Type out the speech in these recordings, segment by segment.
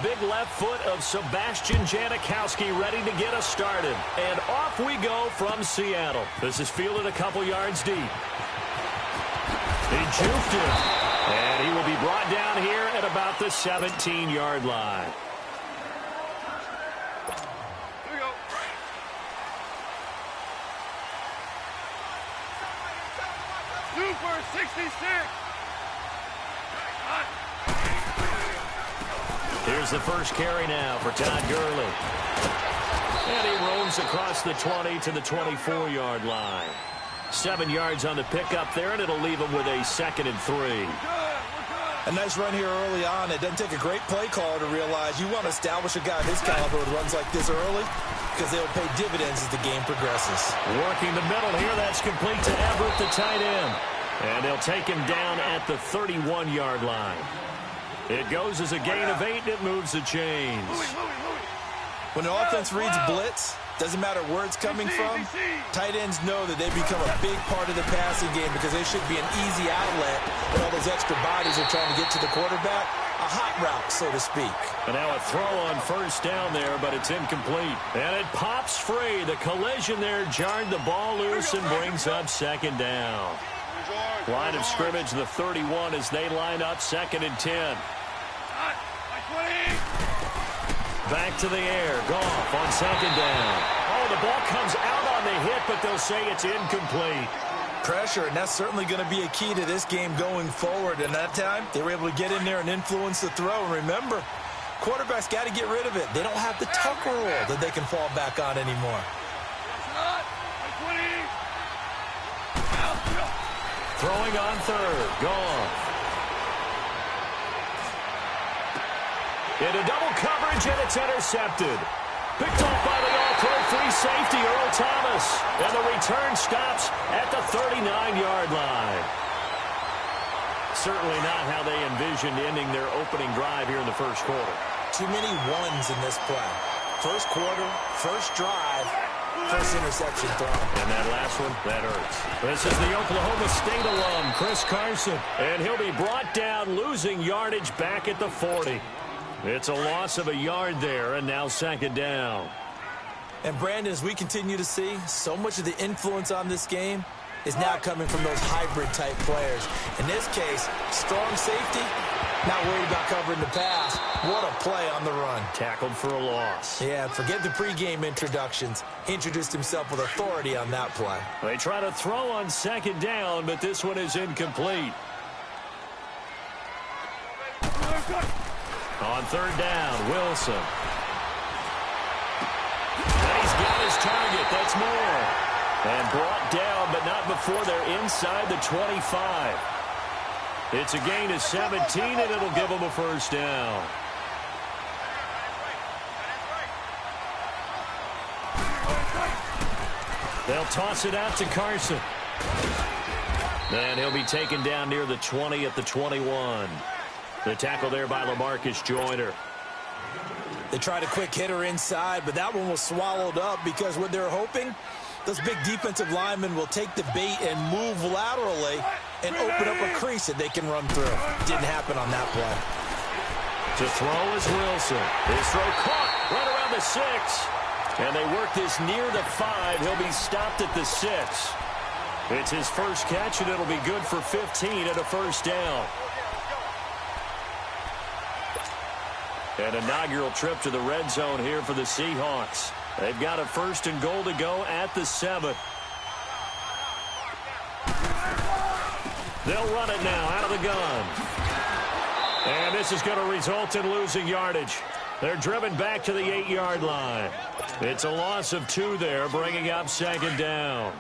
big left foot of Sebastian Janikowski ready to get us started. And off we go from Seattle. This is fielded a couple yards deep. He juked him. And he will be brought down here at about the 17-yard line. Here we go. Super 66. Here's the first carry now for Todd Gurley. And he roams across the 20 to the 24-yard line. 7 yards on the pickup there, and it'll leave him with a 2nd and 3. A nice run here early on. It doesn't take a great play caller to realize you want to establish a guy of his caliber with runs like this early because they'll pay dividends as the game progresses. Working the middle here. That's complete to Everett, the tight end. And they'll take him down at the 31-yard line. It goes as a gain of 8, and it moves the chains. When the offense reads blitz, doesn't matter where it's coming from, tight ends know that they become a big part of the passing game because they should be an easy outlet when all those extra bodies are trying to get to the quarterback. A hot route, so to speak. And now a throw on first down there, but it's incomplete. And it pops free. The collision there jarred the ball loose and brings up 2nd down. Line of scrimmage, the 31, as they line up 2nd and 10. Back to the air. Goff on 2nd down. Oh, the ball comes out on the hit, but they'll say it's incomplete. Pressure, and that's certainly going to be a key to this game going forward. And that time, they were able to get in there and influence the throw. And remember, quarterbacks got to get rid of it. They don't have the tuck rule that they can fall back on anymore. Throwing on 3rd. Goff. Into double coverage, and it's intercepted. Picked off by the all-pro free safety, Earl Thomas. And the return stops at the 39-yard line. Certainly not how they envisioned ending their opening drive here in the first quarter. Too many ones in this play. First quarter, first drive, first interception throw. And that last one, that hurts. This is the Oklahoma State alum, Chris Carson. And he'll be brought down, losing yardage back at the 40. It's a loss of a yard there, and now 2nd down. And, Brandon, as we continue to see, so much of the influence on this game is now coming from those hybrid-type players. In this case, strong safety, not worried about covering the pass. What a play on the run. Tackled for a loss. Yeah, forget the pregame introductions. He introduced himself with authority on that play. They try to throw on 2nd down, but this one is incomplete. On 3rd down, Wilson. And he's got his target. That's more. And brought down, but not before they're inside the 25. It's a gain of 17, and it'll give them a 1st down. They'll toss it out to Carson. And he'll be taken down near the 20 at the 21. The tackle there by LaMarcus Joyner. They tried a quick hitter inside, but that one was swallowed up because what they're hoping, those big defensive linemen will take the bait and move laterally and open up a crease that they can run through. Didn't happen on that play. To throw is Wilson. His throw caught right around the 6. And they work this near the 5. He'll be stopped at the 6. It's his first catch, and it'll be good for 15 and a 1st down. An inaugural trip to the red zone here for the Seahawks. They've got a 1st and goal to go at the 7. They'll run it now out of the gun. And this is going to result in losing yardage. They're driven back to the 8-yard line. It's a loss of 2 there, bringing up 2nd down.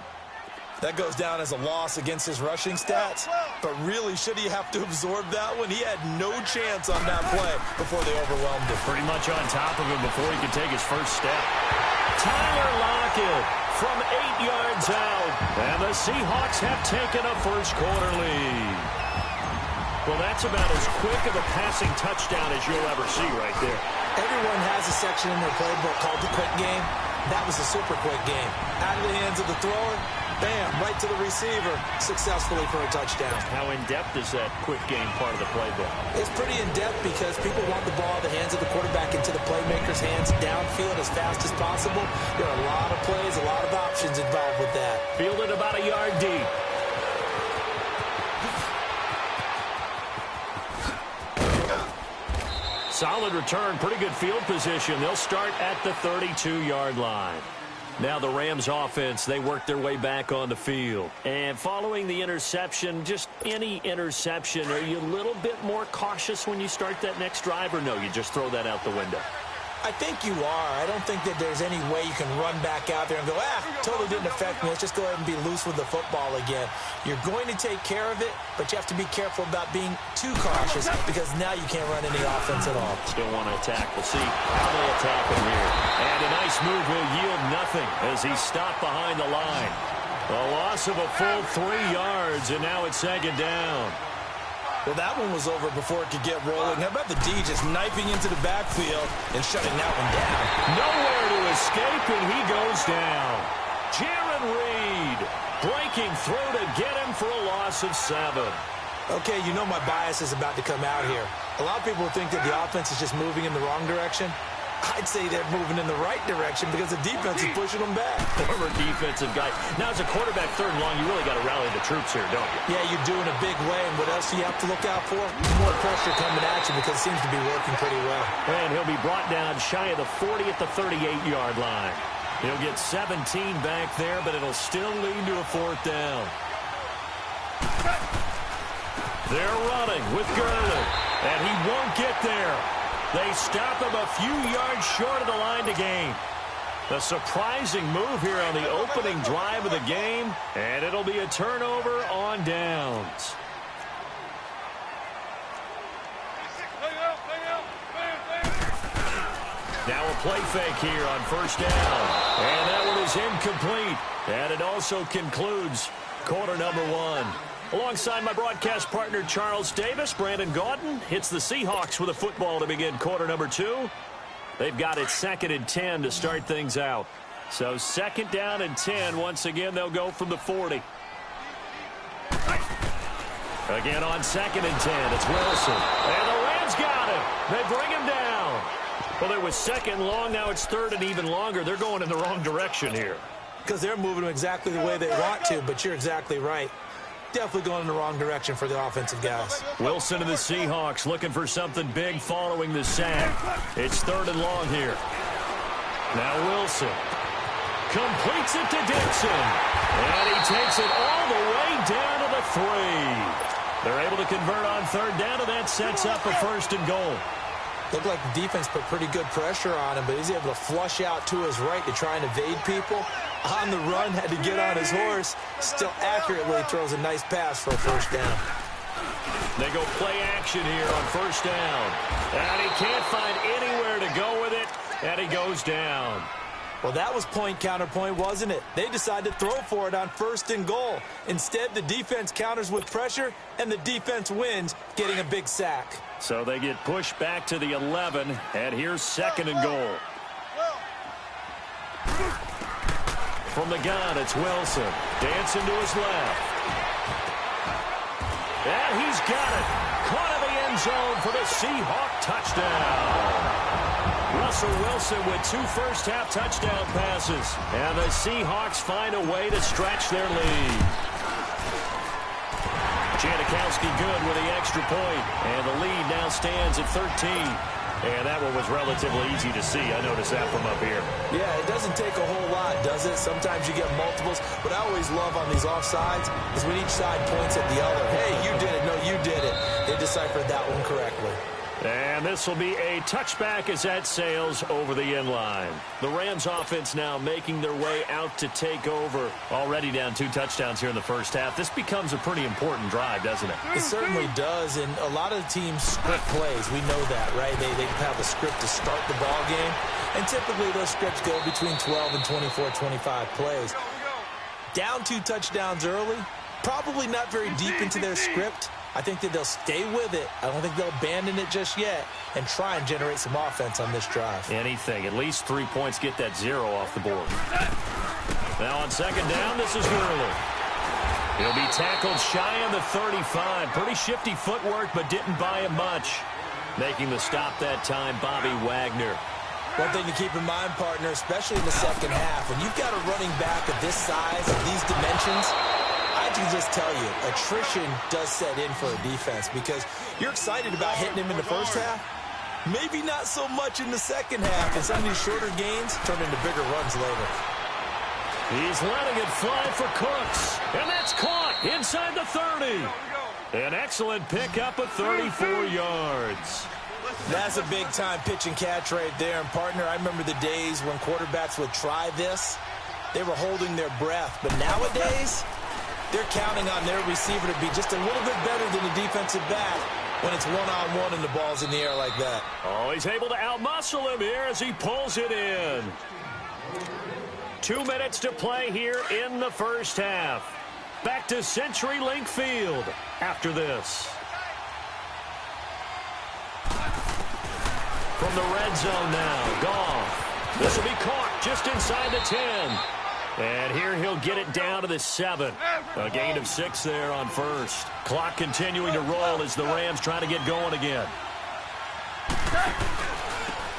That goes down as a loss against his rushing stats, but really, should he have to absorb that one? He had no chance on that play before they overwhelmed him. Pretty much on top of him before he could take his first step. Tyler Lockett from 8 yards out, and the Seahawks have taken a first quarter lead. Well, that's about as quick of a passing touchdown as you'll ever see right there. Everyone has a section in their playbook called the quick game. That was a super quick game. Out of the hands of the thrower, Bam, right to the receiver, successfully for a touchdown. How in-depth is that quick game part of the playbook? It's pretty in-depth because people want the ball in the hands of the quarterback into the playmaker's hands downfield as fast as possible. There are a lot of plays, a lot of options involved with that. Fielded about a yard deep. Solid return, pretty good field position. They'll start at the 32-yard line. Now the Rams offense, they work their way back on the field. And following the interception, just any interception, are you a little bit more cautious when you start that next drive, or no, you just throw that out the window? I think you are. I don't think that there's any way you can run back out there and go, totally didn't affect me. Let's just go ahead and be loose with the football again. You're going to take care of it, but you have to be careful about being too cautious because now you can't run any offense at all. Still want to attack. We'll see how they attack him here. And a nice move will yield nothing as he stopped behind the line. A loss of a full 3 yards, and now it's second down. Well, that one was over before it could get rolling. How about the D just knifing into the backfield and shutting that one down? Nowhere to escape, and he goes down. Jaron Reed breaking through to get him for a loss of 7. Okay, you know my bias is about to come out here. A lot of people think that the offense is just moving in the wrong direction. I'd say they're moving in the right direction because the defense is pushing them back. Former defensive guy. Now, as a quarterback, 3rd and long, you really got to rally the troops here, don't you? Yeah, you're doing a big way, and what else do you have to look out for? More pressure coming at you because it seems to be working pretty well. And he'll be brought down shy of the 40 at the 38-yard line. He'll get 17 back there, but it'll still lead to a 4th down. They're running with Gurley, and he won't get there. They stop him a few yards short of the line to gain. A surprising move here on the opening drive of the game, and it'll be a turnover on downs. Now a play fake here on 1st down, and that one is incomplete. And it also concludes quarter number 1. Alongside my broadcast partner, Charles Davis, Brandon Gaudin hits the Seahawks with a football to begin quarter number 2. They've got it 2nd and 10 to start things out. So 2nd down and 10. Once again, they'll go from the 40. Again on 2nd and 10, it's Wilson. And the Rams got him. They bring him down. Well, it was 2nd long. Now it's 3rd and even longer. They're going in the wrong direction here. Because they're moving them exactly the way they want to, but you're exactly right. Definitely going in the wrong direction for the offensive guys. Wilson and the Seahawks looking for something big following the sack. It's 3rd and long here. Now Wilson completes it to Dixon. And he takes it all the way down to the 3. They're able to convert on 3rd down, and that sets up a 1st and goal. Looked like the defense put pretty good pressure on him, but he's able to flush out to his right to try and evade people. On the run, had to get on his horse. Still accurately throws a nice pass for a 1st down. They go play action here on 1st down. And he can't find anywhere to go with it, and he goes down. Well, that was point counterpoint, wasn't it? They decided to throw for it on 1st and goal. Instead, the defense counters with pressure, and the defense wins, getting a big sack. So they get pushed back to the 11, and here's 2nd and goal. From the gun, it's Wilson. Dancing to his left. And he's got it. Caught in the end zone for the Seahawk touchdown. Russell Wilson with 2 first-half touchdown passes. And the Seahawks find a way to stretch their lead. Janikowski good with the extra point. And the lead now stands at 13. And that one was relatively easy to see. I noticed that from up here. Yeah, it doesn't take a whole lot, does it? Sometimes you get multiples. What I always love on these offsides is when each side points at the other. Hey, you did it. No, you did it. They deciphered that one correctly. And this will be a touchback as that sails over the end line. The Rams offense now making their way out to take over. Already down 2 touchdowns here in the first half. This becomes a pretty important drive, doesn't it? It certainly does, and a lot of the teams script plays. We know that, right? They have a script to start the ball game, and typically those scripts go between 12 and 24, 25 plays. Down 2 touchdowns early, probably not very deep into their script. I think that they'll stay with it. I don't think they'll abandon it just yet and try and generate some offense on this drive. Anything. At least 3 points, get that 0 off the board. Now on second down, this is Gurley. He'll be tackled shy of the 35. Pretty shifty footwork, but didn't buy him much. Making the stop that time, Bobby Wagner. One thing to keep in mind, partner, especially in the second half, when you've got a running back of this size, of these dimensions, I can just tell you, attrition does set in for a defense because you're excited about hitting him in the first half. Maybe not so much in the second half, and some of these shorter gains turn into bigger runs later. He's letting it fly for Cooks, and that's caught inside the 30. An excellent pickup of 34 yards. That's a big-time pitch and catch right there. And, partner, I remember the days when quarterbacks would try this. They were holding their breath. But nowadays, they're counting on their receiver to be just a little bit better than the defensive back when it's one-on-one and the ball's in the air like that. Oh, he's able to outmuscle him here as he pulls it in. 2 minutes to play here in the first half. Back to CenturyLink Field after this. From the red zone now, Goff. This will be caught just inside the 10. And here he'll get it down to the 7. A gain of 6 there on first. Clock continuing to roll as the Rams try to get going again.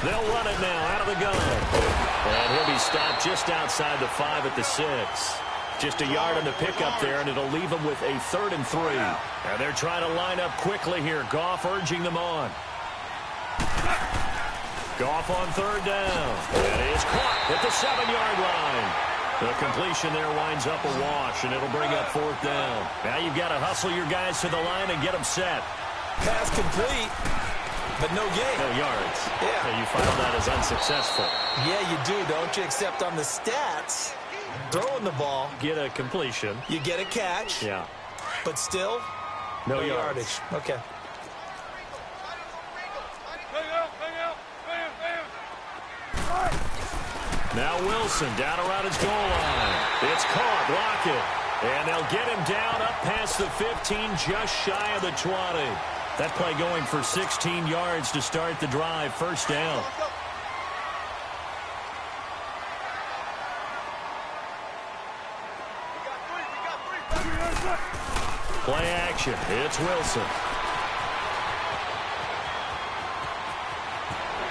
They'll run it now out of the gun. And he'll be stopped just outside the 5 at the 6. Just a yard on the pickup there, and it'll leave them with a 3rd and 3. And they're trying to line up quickly here. Goff urging them on. Goff on 3rd down. It is caught at the 7-yard line. The completion there winds up a wash, and it'll bring up 4th down. Now you've got to hustle your guys to the line and get them set. Pass complete, but no gain. No yards. Yeah. So you file that as unsuccessful. Yeah, you do, don't you? Except on the stats, throwing the ball. Get a completion. You get a catch. Yeah. But still, no yardage. Okay. Now Wilson down around his goal line. It's caught. Lockett. And they'll get him down up past the 15, just shy of the 20. That play going for 16 yards to start the drive. 1st down. Play action. It's Wilson.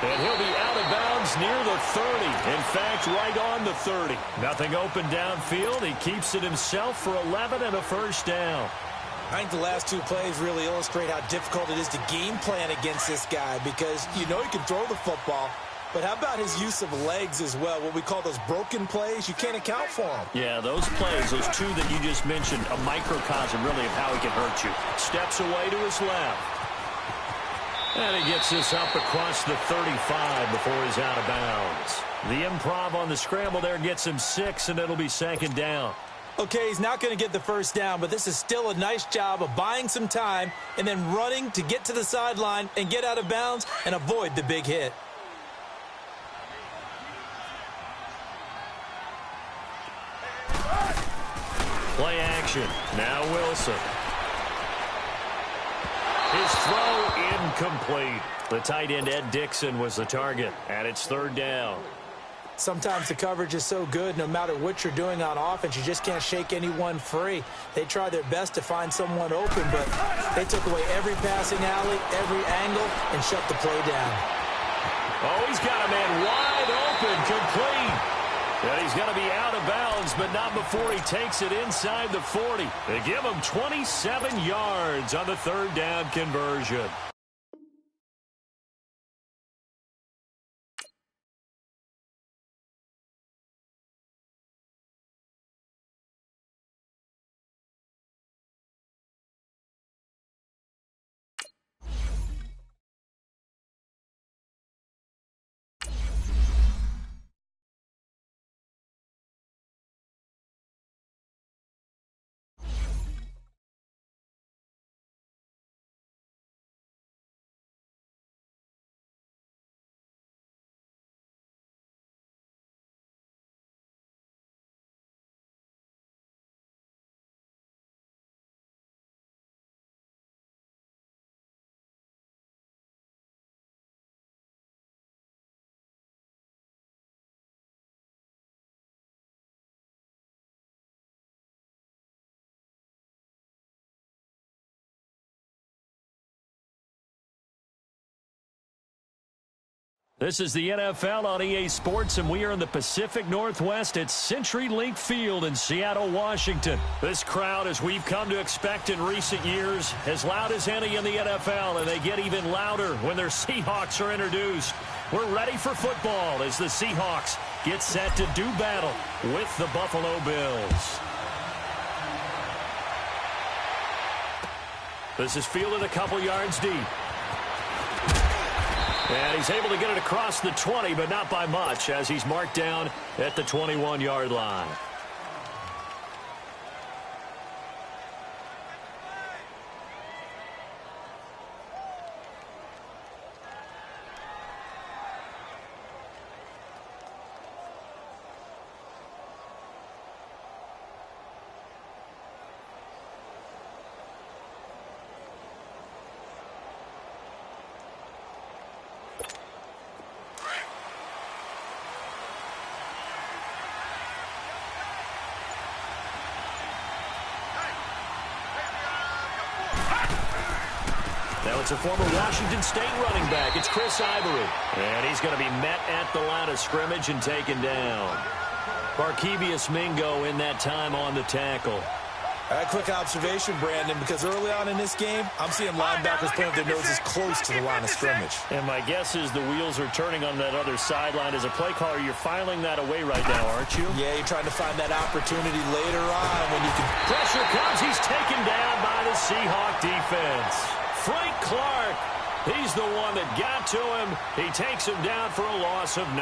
And he'll be out of bounds near the 30. In fact, right on the 30. Nothing open downfield. He keeps it himself for 11 and a 1st down. I think the last 2 plays really illustrate how difficult it is to game plan against this guy because you know he can throw the football. But how about his use of legs as well? What we call those broken plays, you can't account for them. Yeah, those plays, those 2 that you just mentioned, a microcosm really of how he can hurt you. Steps away to his left. And he gets this up across the 35 before he's out of bounds. The improv on the scramble there gets him 6, and it'll be 2nd down. Okay, he's not going to get the 1st down, but this is still a nice job of buying some time and then running to get to the sideline and get out of bounds and avoid the big hit. Play action. Now Wilson. His throw incomplete. The tight end, Ed Dixon, was the target, and it's 3rd down. Sometimes the coverage is so good, no matter what you're doing on offense, you just can't shake anyone free. They try their best to find someone open, but they took away every passing alley, every angle, and shut the play down. Oh, he's got a man wide open, complete. Yeah, he's going to be out of bounds, but not before he takes it inside the 40. They give him 27 yards on the 3rd down conversion. This is the NFL on EA Sports, and we are in the Pacific Northwest at CenturyLink Field in Seattle, Washington. This crowd, as we've come to expect in recent years, as loud as any in the NFL, and they get even louder when their Seahawks are introduced. We're ready for football as the Seahawks get set to do battle with the Buffalo Bills. This is fielded a couple yards deep. And he's able to get it across the 20, but not by much, as he's marked down at the 21-yard line. Now it's a former Washington State running back. It's Chris Ivory. And he's going to be met at the line of scrimmage and taken down. Barkevius Mingo in that time on the tackle. A quick observation, Brandon, because early on in this game, I'm seeing linebackers putting their noses close to the line of scrimmage. And my guess is the wheels are turning on that other sideline. As a play caller, you're filing that away right now, aren't you? Yeah, you're trying to find that opportunity later on when you can... Pressure comes. He's taken down by the Seahawk defense. Frank Clark, he's the one that got to him. He takes him down for a loss of 9.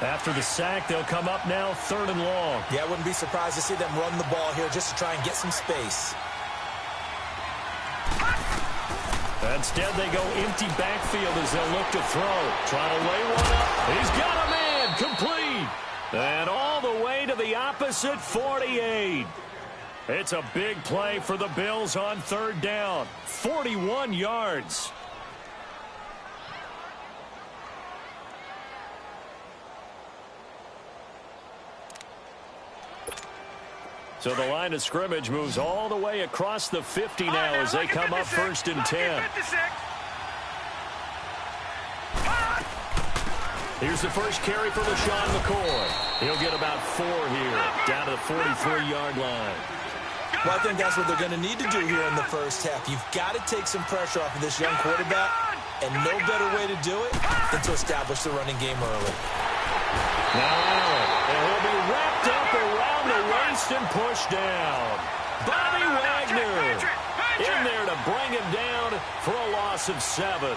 After the sack, they'll come up now 3rd and long. Yeah, I wouldn't be surprised to see them run the ball here just to try and get some space. Instead, they go empty backfield as they'll look to throw. Trying to lay one up. He's got a man, complete. And all the way to the opposite 48. It's a big play for the Bills on 3rd down. 41 yards. So the line of scrimmage moves all the way across the 50 now as they come up 1st and 10. Here's the first carry for LaShawn McCoy. He'll get about 4 here, down to the 43-yard line. Well, I think that's what they're going to need to do here in the first half. You've got to take some pressure off of this young quarterback, and no better way to do it than to establish the running game early. Now Allen, and he'll be wrapped up around the waist and pushed down. Bobby Wagner in there to bring him down for a loss of 7.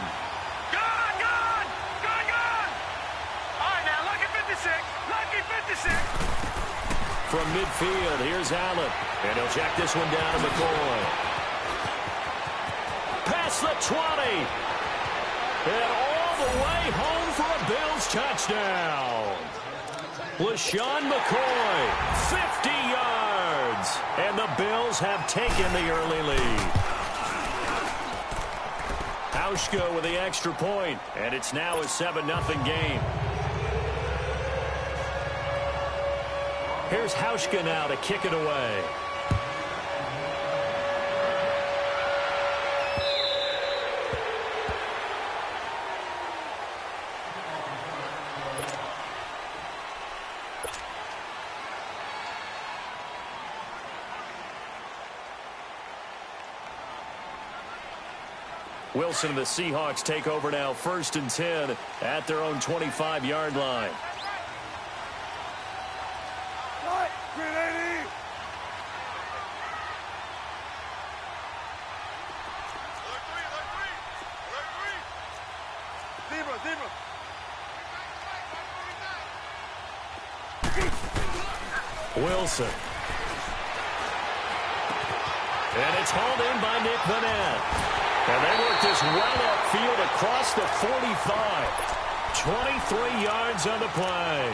From midfield, here's Allen. And he'll check this one down to McCoy. Past the 20. And all the way home for a Bills touchdown. LaShawn McCoy, 50 yards. And the Bills have taken the early lead. Hauschka with the extra point. And it's now a 7-0 game. Here's Hauschka now to kick it away. Wilson and the Seahawks take over now 1st and 10 at their own 25-yard line. Wilson. And it's hauled in by Nick Vanette. And they work this well upfield across the 45. 23 yards on the play.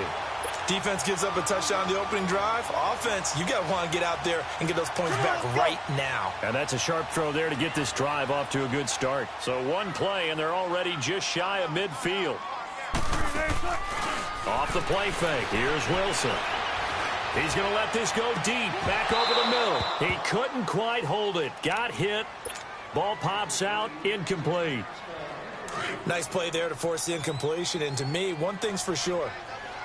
Defense gives up a touchdown the opening drive. Offense, you got to want to get out there and get those points back right now. And that's a sharp throw there to get this drive off to a good start. So one play, and they're already just shy of midfield. Off the play fake. Here's Wilson. He's going to let this go deep, back over the middle. He couldn't quite hold it. Got hit. Ball pops out, incomplete. Nice play there to force the incompletion. And to me, one thing's for sure.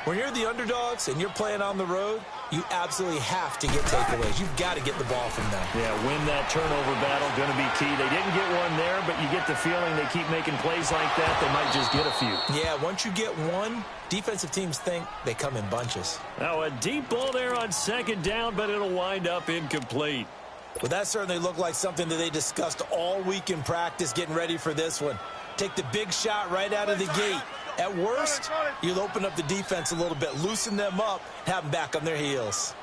When you're the underdogs and you're playing on the road, you absolutely have to get takeaways. You've got to get the ball from them. Yeah, win that turnover battle, going to be key. They didn't get one there, but you get the feeling they keep making plays like that, they might just get a few. Yeah, once you get one, defensive teams think they come in bunches. Now a deep ball there on second down, but it'll wind up incomplete. Well, that certainly looked like something that they discussed all week in practice getting ready for this one. Take the big shot right out of the gate. At worst, you'll open up the defense a little bit, loosen them up, have them back on their heels.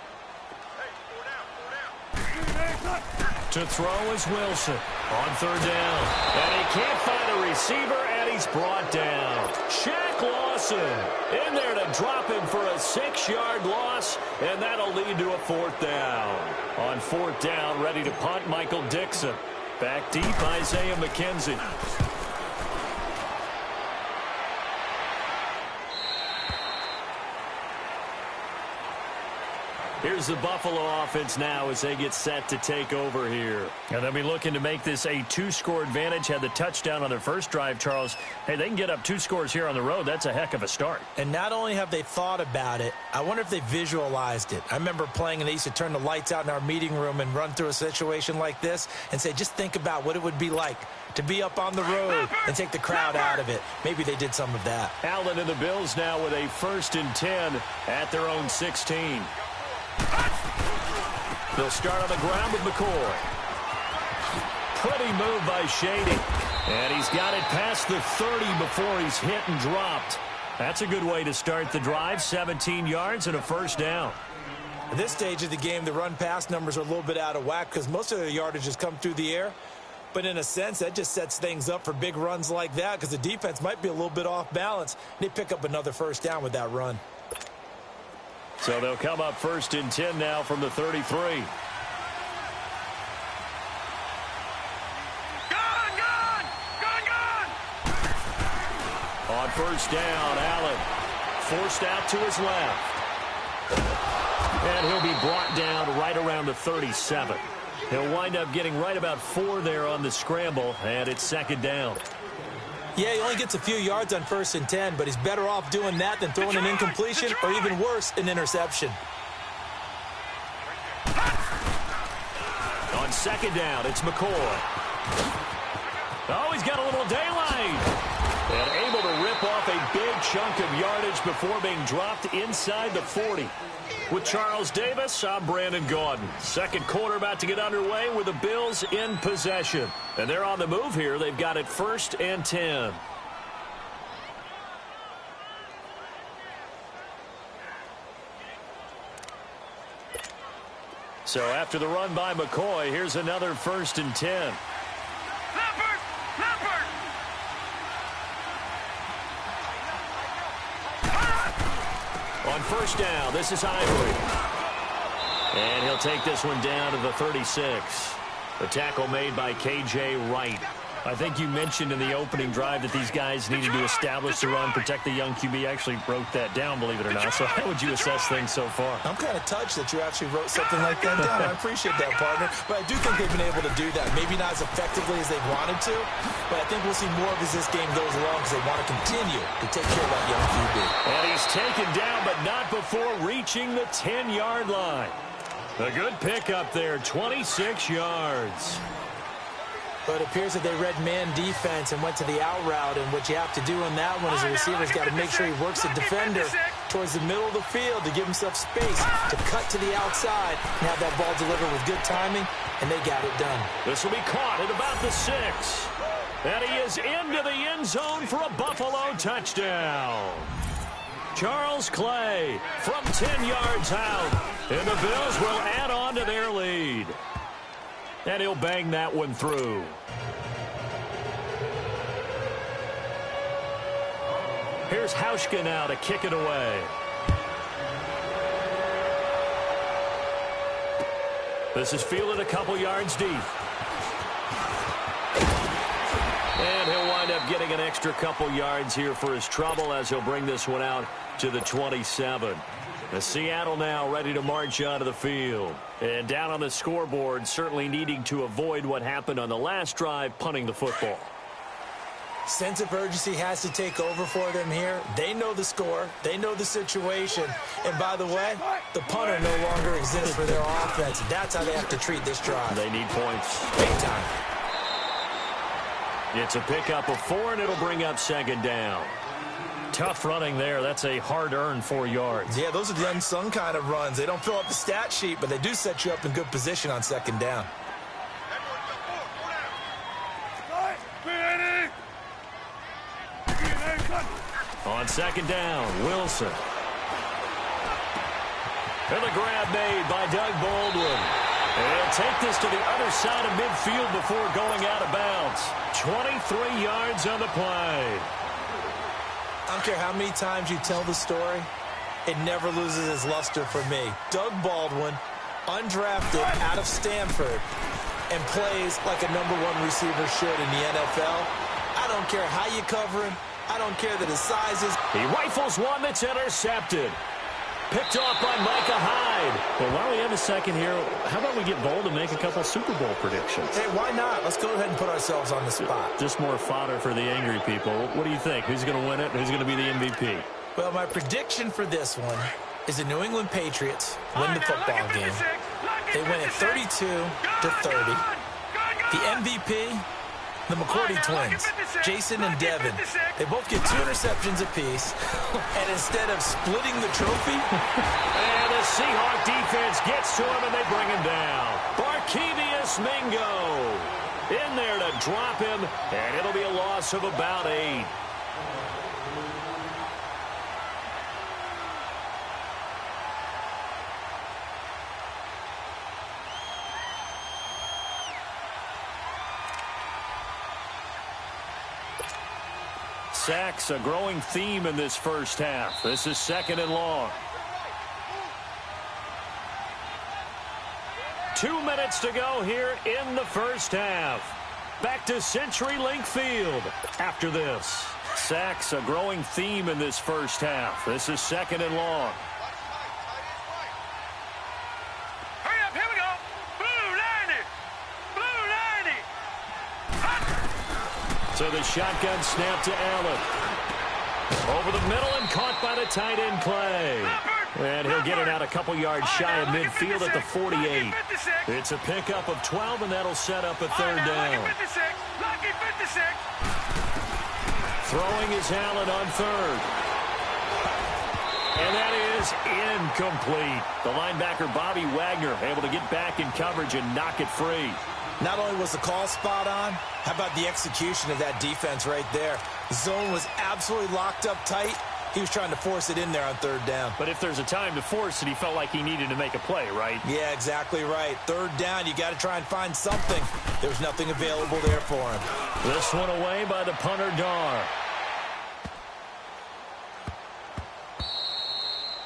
To throw is Wilson on third down. And he can't find a receiver, and he's brought down. Shaq Lawson in there to drop him for a 6-yard loss, and that'll lead to a fourth down. On fourth down, ready to punt, Michael Dixon. Back deep, Isaiah McKenzie. Here's the Buffalo offense now as they get set to take over here. And they'll be looking to make this a 2-score advantage. Had the touchdown on their first drive, Charles. Hey, they can get up 2 scores here on the road. That's a heck of a start. And not only have they thought about it, I wonder if they visualized it. I remember playing and they used to turn the lights out in our meeting room and run through a situation like this and say, just think about what it would be like to be up on the road and take the crowd out of it. Maybe they did some of that. Allen and the Bills now with a 1st and 10 at their own 16. They'll start on the ground with McCoy. Pretty move by Shady. And he's got it past the 30 before he's hit and dropped. That's a good way to start the drive. 17 yards and a first down. At this stage of the game, the run-pass numbers are a little bit out of whack because most of their yardage has come through the air. But in a sense, that just sets things up for big runs like that because the defense might be a little bit off balance. They pick up another first down with that run. So they'll come up 1st and 10 now from the 33. Gone! On first down, Allen forced out to his left. And he'll be brought down right around the 37. He'll wind up getting right about 4 there on the scramble, and it's 2nd down. Yeah, he only gets a few yards on 1st and 10, but he's better off doing that than throwing an incompletion or even worse, an interception. On 2nd down, it's McCoy. Oh, he's got a little daylight. And able to rip off a big chunk of yardage before being dropped inside the 40. With Charles Davis, I'm Brandon Gaudin. Second quarter about to get underway with the Bills in possession. And they're on the move here. They've got it 1st and 10. So after the run by McCoy, here's another 1st and 10. On first down, this is Ivory. And he'll take this one down to the 36. The tackle made by K.J. Wright. I think you mentioned in the opening drive that these guys needed to establish the run, protect the young QB. Actually wrote that down, believe it or not. So how would you assess things so far? I'm kind of touched that you actually wrote something like that down. I appreciate that, partner. But I do think they've been able to do that. Maybe not as effectively as they wanted to, but I think we'll see more of as this game goes along because they want to continue to take care of that young QB. And he's taken down, but not before reaching the 10-yard line. A good pickup there, 26 yards. But it appears that they read man defense and went to the out route, and what you have to do in that one is the receiver's got to make sure he works the defender towards the middle of the field to give himself space to cut to the outside and have that ball delivered with good timing, and they got it done. This will be caught at about the 6. And he is into the end zone for a Buffalo touchdown. Charles Clay from 10 yards out, and the Bills will add on to their lead. And he'll bang that one through. Here's Hauschka now to kick it away. This is fielded a couple yards deep. And he'll wind up getting an extra couple yards here for his trouble as he'll bring this one out to the 27. The Seattle now ready to march onto the field. And down on the scoreboard, certainly needing to avoid what happened on the last drive, punting the football. Sense of urgency has to take over for them here. They know the score. They know the situation. And by the way, the punter no longer exists for their offense. That's how they have to treat this drive. They need points. Big time. It's a pickup of 4, and it'll bring up second down. Tough running there. That's a hard-earned 4 yards. Yeah, those are the unsung kind of runs. They don't fill up the stat sheet, but they do set you up in good position on second down. On second down, Wilson. And the grab made by Doug Baldwin. And he'll take this to the other side of midfield before going out of bounds. 23 yards on the play. I don't care how many times you tell the story, it never loses its luster for me. Doug Baldwin, undrafted out of Stanford, and plays like a #1 receiver should in the NFL. I don't care how you cover him. I don't care that his size is. He rifles one that's intercepted. Picked off by Micah Hyde. Well, while we have a second here, how about we get bold and make a couple Super Bowl predictions? Hey, why not? Let's go ahead and put ourselves on the spot. Just more fodder for the angry people. What do you think? Who's going to win it? Who's going to be the MVP? Well, my prediction for this one is the New England Patriots win the football game. They win it 32-30. The MVP, the McCourty twins, Jason and Devin. They both get 2 interceptions apiece. And instead of splitting the trophy, and the Seahawk defense gets to him, and they bring him down. Barkevious Mingo in there to drop him, and it'll be a loss of about 8. Sacks, a growing theme in this first half. This is 2nd and long. 2 minutes to go here in the first half. Back to CenturyLink Field after this. Sacks, a growing theme in this first half. This is 2nd and long. Hurry up, here we go. Blue 90. Blue 90. So the shotgun snap to Allen. Over the middle and caught by the tight end Clay. And he'll get it out a couple yards shy of midfield at the 48. It's a pickup of 12, and that'll set up a 3rd down. Throwing is Allen on 3rd. And that is incomplete. The linebacker Bobby Wagner able to get back in coverage and knock it free. not only was the call spot on, how about the execution of that defense right there? The zone was absolutely locked up tight. He was trying to force it in there on 3rd down. But if there's a time to force it, he felt like he needed to make a play, right? Yeah, exactly right. 3rd down, you got to try and find something. There was nothing available there for him. This one away by the punter, Dar.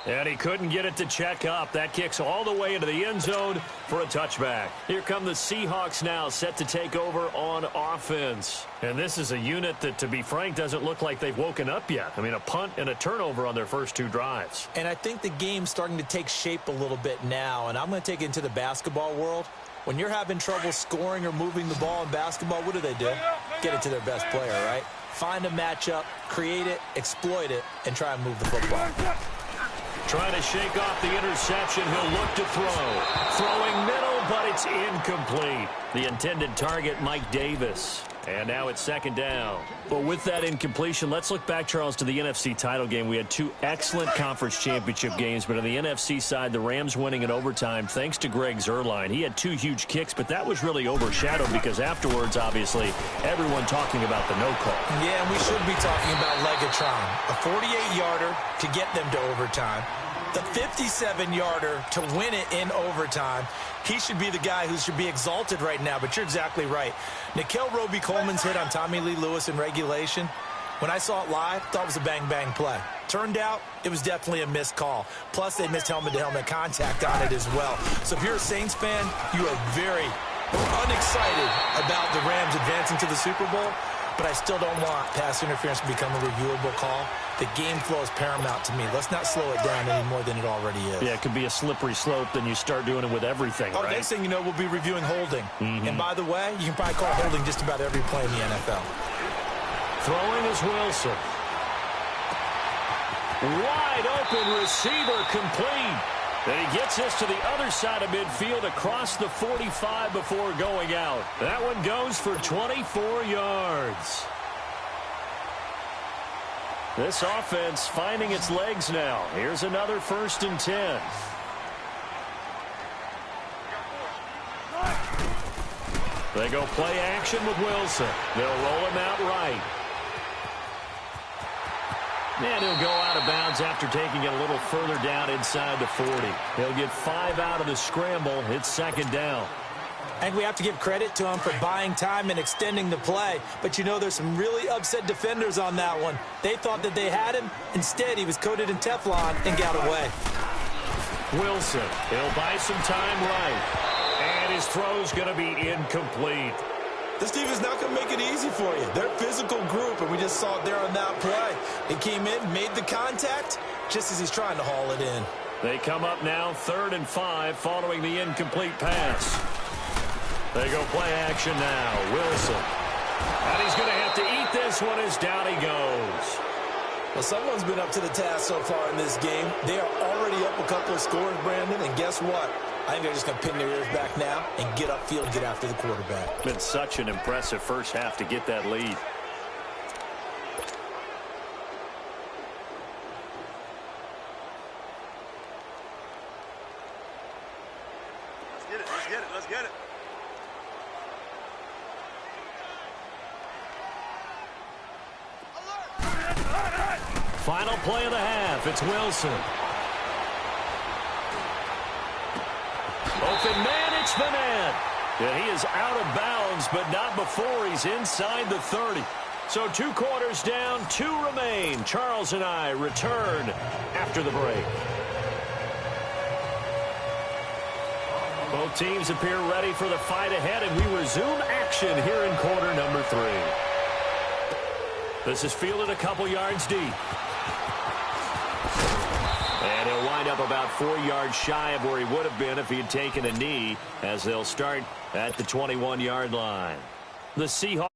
And he couldn't get it to check up. That kicks all the way into the end zone for a touchback. Here come the Seahawks now, set to take over on offense. And this is a unit that, to be frank, doesn't look like they've woken up yet. I mean, a punt and a turnover on their first 2 drives. And I think the game's starting to take shape a little bit now. And I'm going to take it into the basketball world. When you're having trouble scoring or moving the ball in basketball, what do? Get it to their best player, right? Find a matchup, create it, exploit it, and try and move the football. Trying to shake off the interception. He'll look to throw. Throwing middle, but it's incomplete. The intended target, Mike Davis. And now it's 2nd down. Well, with that incompletion, let's look back, Charles, to the NFC title game. We had 2 excellent conference championship games, but on the NFC side, the Rams winning in overtime thanks to Greg Zuerlein. He had 2 huge kicks, but that was really overshadowed because afterwards, obviously, everyone talking about the no call. Yeah, and we should be talking about Legatron. A 48-yarder to get them to overtime. The 57-yarder to win it in overtime. He should be the guy who should be exalted right now, but you're exactly right. Nickel Roby-Coleman's hit on Tommy Lee Lewis in regulation, when I saw it live, thought it was a bang-bang play. Turned out, it was definitely a missed call. Plus, they missed helmet-to-helmet contact on it as well. So if you're a Saints fan, you are very unexcited about the Rams advancing to the Super Bowl, but I still don't want pass interference to become a reviewable call. The game flow is paramount to me. Let's not slow it down any more than it already is. Yeah, it could be a slippery slope, then you start doing it with everything, right? Next thing you know, we'll be reviewing holding. And by the way, you can probably call holding just about every play in the NFL. Throwing is Wilson. Wide open receiver complete. And he gets this to the other side of midfield across the 45 before going out. That one goes for 24 yards. This offense finding its legs now. Here's another 1st and 10. They go play action with Wilson. They'll roll him out right. And he'll go out of bounds after taking it a little further down inside the 40. He'll get 5 out of the scramble. It's 2nd down. I think we have to give credit to him for buying time and extending the play. But, you know, there's some really upset defenders on that one. They thought that they had him. Instead, he was coated in Teflon and got away. Wilson, he'll buy some time right. And his throw's going to be incomplete. This team is not going to make it easy for you. They're a physical group, and we just saw it there on that play. They came in, made the contact, just as he's trying to haul it in. They come up now 3rd and 5 following the incomplete pass. They go play action now. Wilson. And he's going to have to eat this one as down he goes. Well, someone's been up to the task so far in this game. They are already up a couple of scores, Brandon, and guess what? I think they're just going to pin their ears back now and get upfield and get after the quarterback. Been such an impressive first half to get that lead. Let's get it, let's get it, let's get it. Final play of the half. It's Wilson. Open man, it's the man. And he is out of bounds, but not before he's inside the 30. So 2 quarters down, 2 remain. Charles and I return after the break. Both teams appear ready for the fight ahead, and we resume action here in quarter number 3. This is fielded a couple yards deep. And he'll wind up about 4 yards shy of where he would have been if he had taken a knee, as they'll start at the 21-yard line. The Seahawks